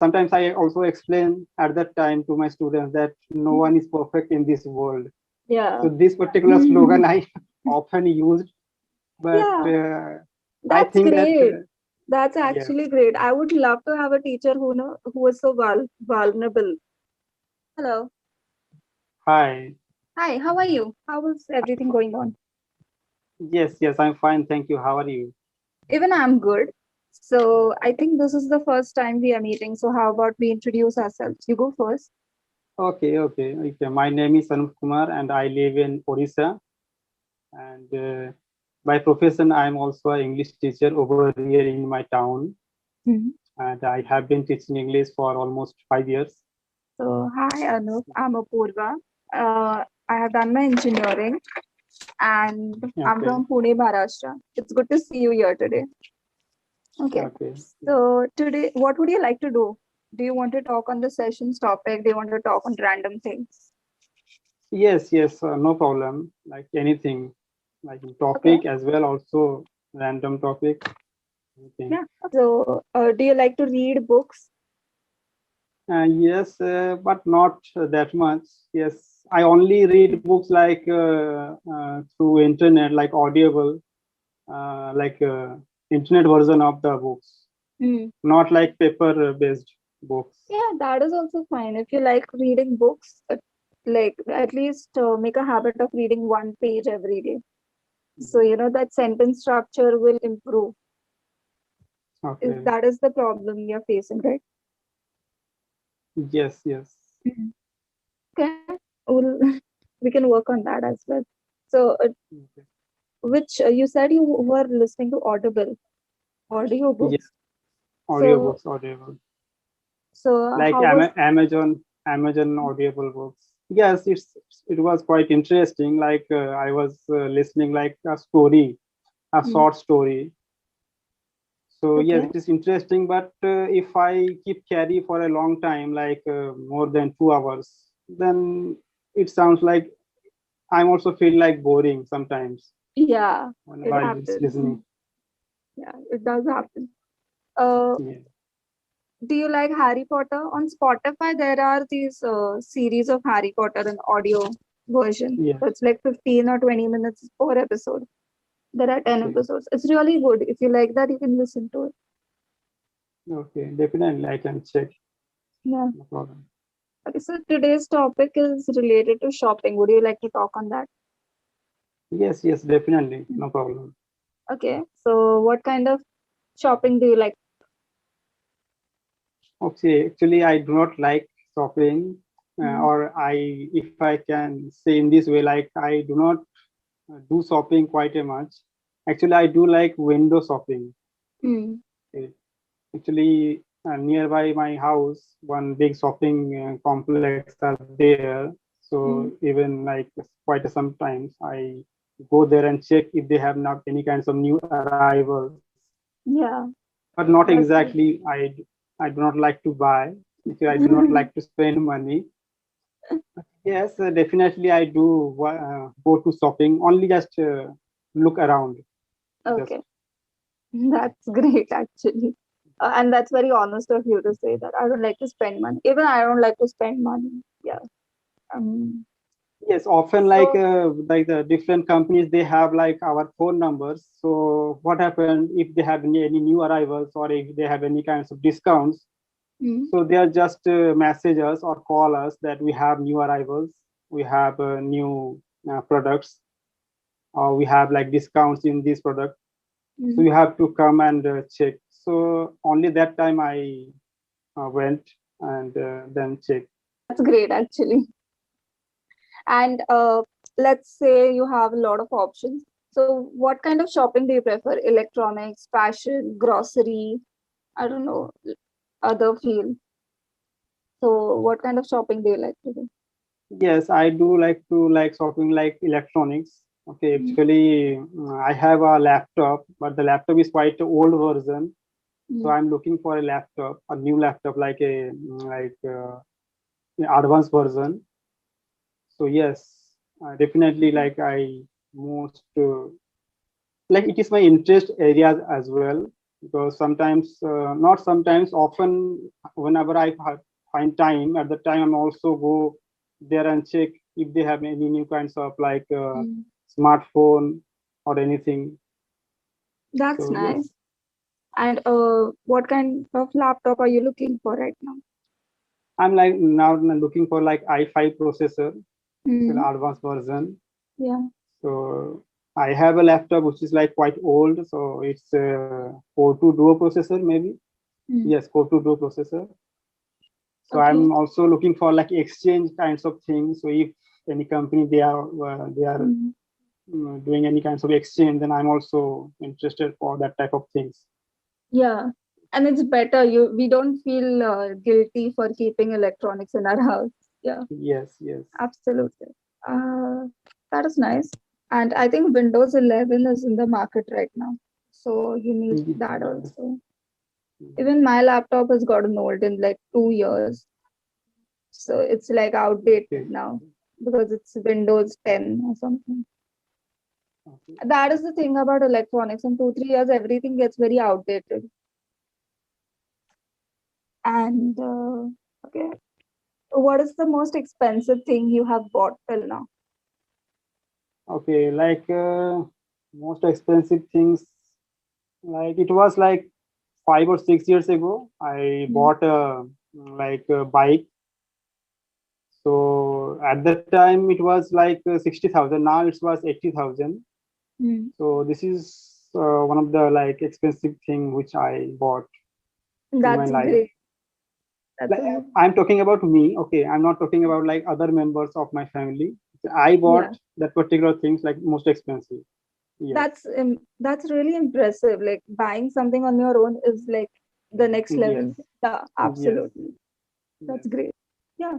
sometimes I also explain at that time to my students that no one is perfect in this world. Yeah. So this particular slogan I often used, but Yeah, I that's think that great. That's yes. actually great. I would love to have a teacher who is so vulnerable. Hello. Hi. Hi, how are you? How is everything going on? Yes, I'm fine. Thank you. How are you? Even I'm good. So I think this is the first time we are meeting. So how about we introduce ourselves? You go first. Okay. My name is Anup Kumar and I live in Odisha. And by profession, I'm also an English teacher over here in my town. Mhm. And I have been teaching English for almost 5 years. So hi Anup, I'm Apoorva. I have done my engineering and I'm Okay. from Pune, Maharashtra. It's good to see you here today. Okay. Okay. So today, what would you like to do? Do you want to talk on the session's topic? Do you want to talk on random things? Yes, no problem. Like anything, like Okay. topic as well, also random topic. Anything. Yeah. So, do you like to read books? Yes, but not that much. Yes, I only read books like through internet, like Audible, like internet version of the books, Hmm. not like paper-based books. Yeah, that is also fine. If you like reading books, like at least make a habit of reading one page every day. So, you know, that sentence structure will improve. Okay. That is the problem you're facing, right? Yes. Mhm. Okay. We'll, we can work on that as well. So, Okay. which you said you were listening to Audible, Yes, audiobooks. So, audiobooks, audible. so Like how was Amazon Audible books. Yes, it was quite interesting. Like I was listening like a story, a mm, short story. So yes, okay? it is interesting. But if I keep carry for a long time, like more than 2 hours, then it sounds like I'm also feel like boring sometimes Yeah, it while happens. listening. Yeah, it does happen. Uh, Yeah. do you like Harry Potter? On Spotify, there are these series of Harry Potter in audio version. Yes. So it's like 15 or 20 minutes per episode. There are 10 Okay. episodes. It's really good. If you like that, you can listen to it. Okay. Definitely, I can check. Yeah. No problem. Okay, so today's topic is related to shopping. Would you like to talk on that? Yes, definitely. No problem. Okay, so what kind of shopping do you like? Okay, actually, I do not like shopping, Mm, or if I can say in this way, like I do not do shopping quite a much. Actually, I do like window shopping. mm, Okay. Actually, nearby my house, one big shopping complex are there. So mm. even like quite sometimes I go there and check if they have not any kinds of new arrivals, Yeah, but not that's exactly. good. I do not like to buy. Actually, I do not like to spend money. Yes, definitely I do go to shopping. Only just look around. Just Okay, that's great actually. And that's very honest of you to say that I don't like to spend money. Even I don't like to spend money. Yeah. Um, yes, often so, like the different companies they have like our phone numbers. So what happened if they have any new arrivals or if they have any kinds of discounts? mm, So they are just message us or call us that we have new arrivals, we have new products, or we have like discounts in this product. So mm, you have to come and check. So only that time I went and then checked. that's great actually. And let's say you have a lot of options. So, what kind of shopping do you prefer? Electronics, fashion, grocery? I don't know, other field. So, what kind of shopping do you like to do? Yes, I do like to like shopping like electronics. Okay, Mm, actually, I have a laptop, but the laptop is quite an old version. So mm. I'm looking for a laptop, a new laptop, like a advanced version. So yes, definitely like I most like it is my interest areas as well. because sometimes, not sometimes, often, whenever I find time, at the time I'm also go there and check if they have any new kinds of like Mm. smartphone or anything. That's So yes, nice. And what kind of laptop are you looking for right now? I'm like now looking for like i5 processor, it's an Mm. advanced version. Yeah. So I have a laptop which is like quite old, so it's a Core 2 Duo processor maybe. Mm. Yes, Core 2 Duo processor. So Okay. I'm also looking for like exchange kinds of things. So if any company they are Mm. doing any kinds of exchange, then I'm also interested for that type of things. Yeah. And it's better. We don't feel guilty for keeping electronics in our house. Yeah, Yes, yes. absolutely. Uh, that is nice. And I think Windows 11 is in the market right now. So you need that Yes. also. Even my laptop has gotten old in like 2 years. So it's like outdated Okay. now because it's Windows 10 or something. Okay. That is the thing about electronics. In 2, 3 years, everything gets very outdated. And okay, what is the most expensive thing you have bought till now? Okay. Like most expensive things, like it was like 5 or 6 years ago. I Mm. bought a bike. So at that time it was like 60,000. Now it was 80,000. Mm. So this is one of the like expensive thing which I bought in my That's life. great. That's Like, amazing. I'm talking about me. Okay, I'm not talking about like other members of my family. I Yeah, bought that particular things like most expensive. Yes, that's really impressive. Like buying something on your own is like the next yes, level. Yeah, yes, absolutely. yes. That's great. Yeah,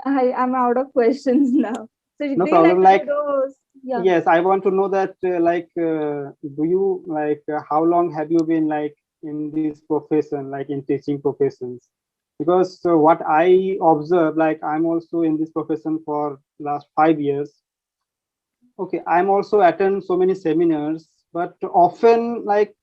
I am out of questions now. So No do you like problem. to do Like, those? Yeah. yes, I want to know that do you like how long have you been like in this profession, like in teaching professions? Because what I observe, like I'm also in this profession for last 5 years. Okay, I'm also attend so many seminars, but often like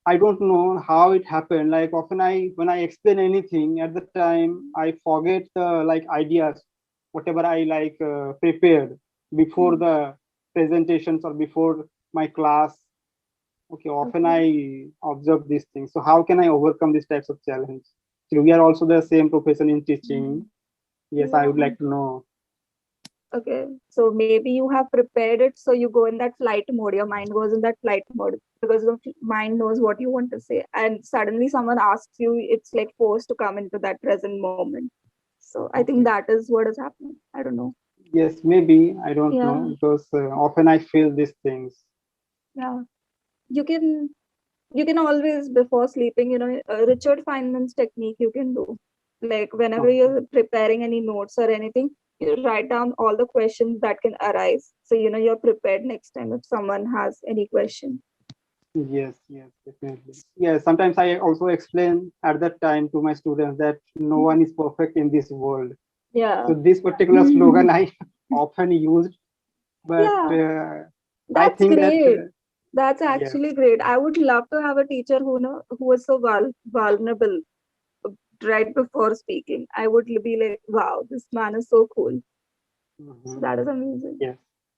I don't know how it happened. Like often when I explain anything at the time, I forget the like ideas, whatever I like prepared before Mm. the presentations or before my class. Okay, often Okay. I observe these things. So how can I overcome these types of challenge? So we are also the same profession in teaching. Mm. Yes, I Yeah. would like to know. Okay. So maybe you have prepared it so you go in that flight mode. Your mind goes in that flight mode because the mind knows what you want to say. And suddenly someone asks you, it's like forced to come into that present moment. So I think Okay. that is what is happening. I don't know. Yes, maybe I don't Yeah. know because often I feel these things. Yeah. You can always before sleeping, Richard Feynman's technique you can do. Like whenever Okay. you're preparing any notes or anything, you write down all the questions that can arise. So you're prepared next time if someone has any question. Yes, yes, definitely. Yes, sometimes I also explain at that time to my students that no one is perfect in this world. Yeah. So this particular slogan I often used, but Yeah, I that's think that great. That's yes, actually great. I would love to have a teacher who is so vulnerable right before speaking. I would be like, wow, this man is so cool. So mhm, that is amazing. yes,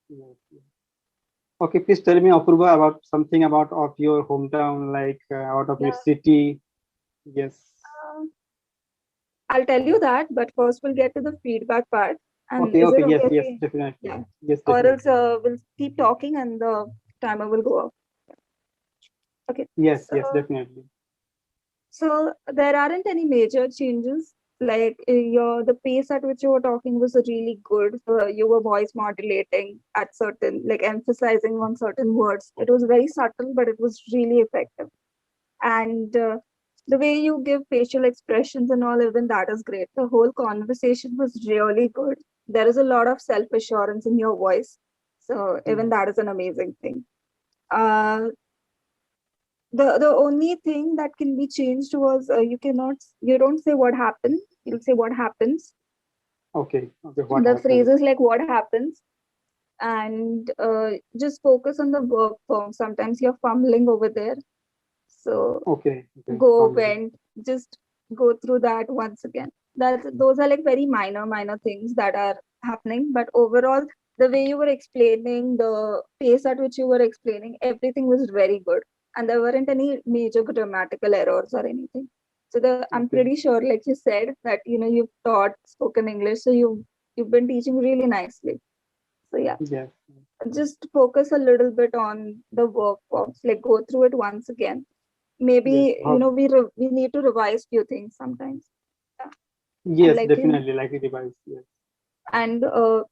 yes, yes. Okay, please tell me, Apurva, about something about of your hometown, like out of your Yeah. city. Yes. Uh, I'll tell you that, but first we'll get to the feedback part. And Okay, is okay, it yes, okay? yes, definitely. Yeah. Yes, Or else definitely. we'll keep talking and the timer will go off. Okay. Yes, So yes, definitely. So there aren't any major changes. Like the pace at which you were talking was really good. You were voice modulating at certain, like emphasizing on certain words. It was very subtle, but it was really effective. And the way you give facial expressions and all, even that is great. The whole conversation was really good. There is a lot of self assurance in your voice. So even Yes. that is an amazing thing. Uh, the only thing that can be changed was you don't say what happened, you'll say what happens. Okay, okay, what The happens? phrases like what happens, and just focus on the verb form. Sometimes you're fumbling over there, So Okay. Okay. go Sounds good. went, just go through that once again. Those are like very minor things that are happening, but overall the way you were explaining, the pace at which you were explaining, everything was very good, and there weren't any major grammatical errors or anything. So I'm Okay. pretty sure, like you said, that you've taught spoken English, so you've been teaching really nicely. So yeah, Yes. just focus a little bit on the workbox, like go through it once again. Yes. Maybe we need to revise few things sometimes. Yeah. And Yes. like Definitely. Like a device. Yes. and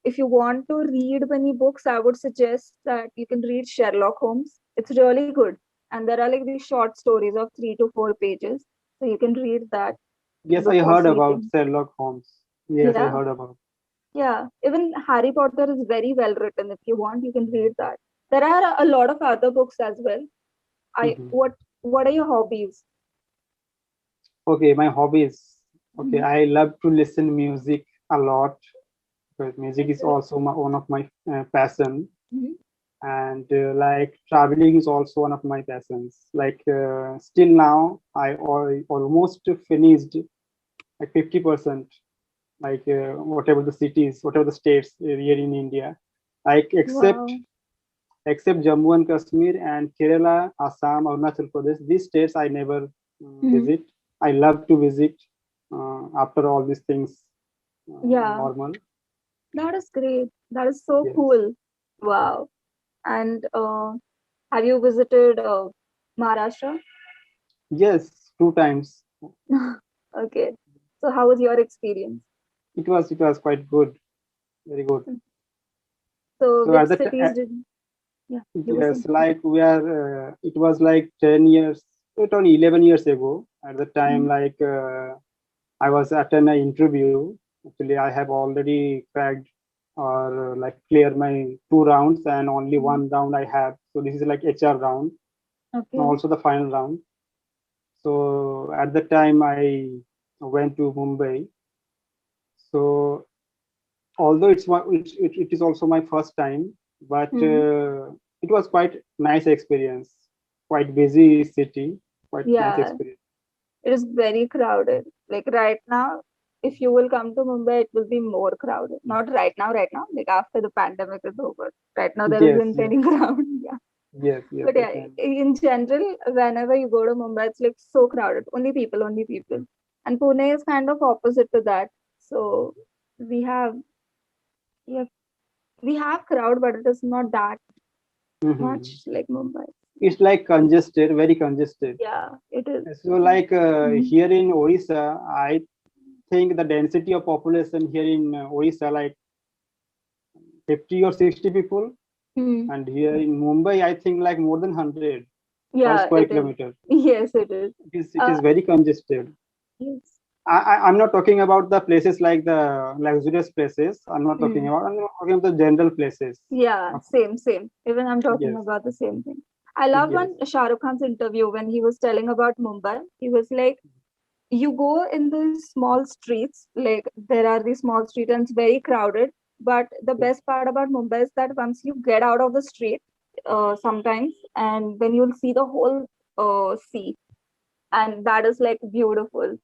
if you want to read many books, I would suggest that you can read Sherlock Holmes. It's really good, and there are like these short stories of 3 to 4 pages, so you can read that Yes. I before heard about sleeping. Sherlock Holmes. Yes, I Yeah, heard about. yeah. Even Harry Potter is very well written. If you want, you can read that. There are a lot of other books as well. I Mhm. what are your hobbies? Okay. My hobbies. Okay. Mhm. I love to listen music a lot because music is Okay. also one of my passion. Mhm. And like traveling is also one of my passions. Like still now almost finished like 50%, like whatever the cities, whatever the states here in India, like Wow. except Jammu and Kashmir and Kerala, Assam, Arunachal Pradesh, these states I never Mhm. visit. I love to visit after all these things Yeah, normal. that is great. That is so Yes. cool. Wow. And have you visited Maharashtra? Yes, 2 times. Okay. So how was your experience? It was quite good, very good. So So which at that cities did yeah, you were yes, saying? like we are, it was like 10 years, it only 11 years ago. At the time, Mhm. like I was attend an interview. Actually, I have already cracked or like clear my 2 rounds and only Mhm. one round I have. So this is like HR round, and Okay. also the final round. So at the time, I went to Mumbai. So although it is also my first time, but Mhm. it was quite nice experience. Quite busy city, quite nice Yeah, experience. it is very crowded. Like right now, if you will come to Mumbai, it will be more crowded. Not right now, like after the pandemic is over. Right now, there Yes, isn't yes, any crowd. Yeah. yes, yes, But yeah, definitely. in general, whenever you go to Mumbai, it's like so crowded. Only people, only people. And Pune is kind of opposite to that. So we have yeah, we have crowd, but it is not that Hmm. much like Mumbai. Yeah, It's like congested, very congested. yeah, it is. So like Mhm. here in Orissa, I think the density of population here in Orissa like 50 or 60 people, Hmm. and here in Mumbai, I think like more than 100 per Yeah, square it is. kilometer. Yes, it is. It is Uh, very congested. yes. I'm not talking about the places like the luxurious places. I'm not talking Hmm. about. I'm not talking about the general places. Yeah, Okay. same. Even I'm talking Yes. about the same thing. I love Yes. one Shah Rukh Khan's interview when he was telling about Mumbai. He was like, you go in these small streets, like there are these small streets and it's very crowded. But the best part about Mumbai is that once you get out of the street, sometimes, and then you'll see the whole sea, and that is like beautiful.